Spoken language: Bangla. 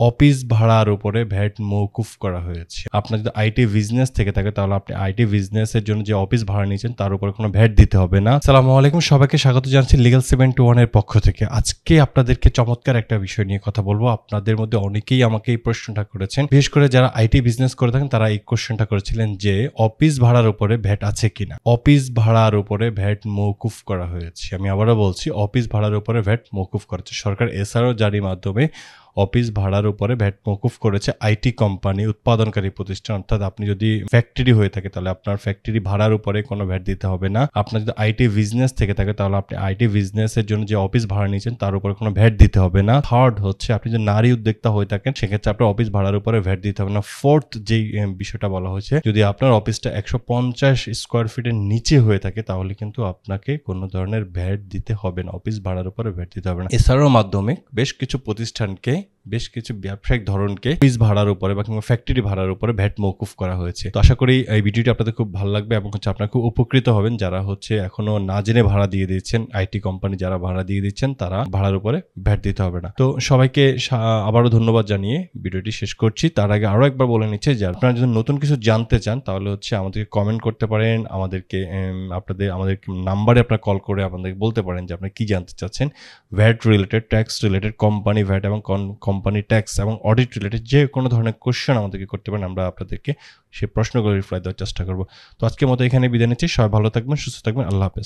অফিস ভাড়ার উপরে ভ্যাট মওকুফ করা হয়েছে। আপনার যদি আইটি বিজনেস থেকে থাকে তাহলে আপনি আইটি বিজনেসের জন্য যে অফিস ভাড়া নিয়েছেন তার উপরে কোনো ভ্যাট দিতে হবে না। আসসালামু আলাইকুম, সবাইকে স্বাগত জানাচ্ছি লিগ্যাল 721 এর পক্ষ থেকে। আজকে আপনাদেরকে চমৎকার একটা বিষয় নিয়ে কথা বলবো। আপনাদের মধ্যে অনেকেই আমাকে এই প্রশ্নটা করেছেন, বিশেষ করে যারা আইটি বিজনেস করে থাকেন তারা এই কোশ্চেনটা করেছিলেন যে অফিস ভাড়ার উপরে ভ্যাট আছে কিনা। অফিস ভাড়ার উপরে ভ্যাট মওকুফ করা হয়েছে। আমি আবারও বলছি, অফিস ভাড়ার উপরে ভ্যাট মওকুফ করা হয়েছে। সরকার এসআরও জারির মাধ্যমে অফিস ভাড়ার উপরে ভ্যাট মওকুফ করেছে আইটি কোম্পানি, উৎপাদনকারী প্রতিষ্ঠান। অর্থাৎ আপনি যদি ফ্যাক্টরি হয়ে থাকে তাহলে আপনার ফ্যাক্টরি ভাড়ার উপরে কোনো ভ্যাট দিতে হবে না। আপনার যদি আইটি বিজনেস থেকে থাকে তাহলে আপনি আইটি বিজনেসের জন্য যে অফিস ভাড়া নিয়েছেন তার উপরে কোনো ভ্যাট দিতে হবে না। থার্ড হচ্ছে, আপনি যদি নারী উদ্যোক্তা হয়ে থাকেন সেক্ষেত্রে আপনার অফিস ভাড়ার উপরে ভ্যাট দিতে হবে না। ফোর্থ যেই বিষয়টা বলা হয়েছে, যদি আপনার অফিসটা 150 স্কোয়ার ফিটের নিচে হয়ে থাকে তাহলে কিন্তু আপনাকে কোনো ধরনের ভ্যাট দিতে হবে না, অফিস ভাড়ার উপরে ভ্যাট দিতে হবে না। এছাড়াও মাধ্যমে বেশ কিছু প্রতিষ্ঠানকে, বেশ কিছু ব্যবসায়িক ধরনকে অফিস ভাড়ার উপরে বা কিংবা ফ্যাক্টরি ভাড়ার উপরে ভ্যাট মওকুফ করা হয়েছে। তো আশা করি এই ভিডিওটি আপনাদের খুব ভালো লাগবে এবং আপনারা খুব উপকৃত হবেন যারা এখনো না জেনে ভাড়া দিয়ে দিচ্ছেন। আইটি কোম্পানি যারা ভাড়া দিয়ে দিচ্ছেন তারা ভাড়ার উপরে ভ্যাট দিতে হবে না। তো সবাইকে আবারও ধন্যবাদ জানিয়ে ভিডিওটি শেষ করছি। তার আগে আরো একবার বলে নিচ্ছি যে আপনারা যদি নতুন কিছু জানতে চান তাহলে আমাদেরকে কমেন্ট করতে পারেন, আমাদের নাম্বারে আপনারা কল করে আমাদেরকে বলতে পারেন যে আপনারা কি জানতে চাচ্ছেন। VAT related, tax related, company VAT এবং কোম্পানি ট্যাক্স এবং অডিট রিলেটেড যে কোনো ধরনের কোশ্চেন আমাদেরকে করতে পারেন, আমরা আপনাদেরকে সেই প্রশ্নগুলো রিপ্লাই দেওয়ার চেষ্টা করব। তো আজকের মতো এখানে বিদায় নিচ্ছি। সবাই ভালো থাকবেন, সুস্থ থাকবেন। আল্লাহ হাফেজ।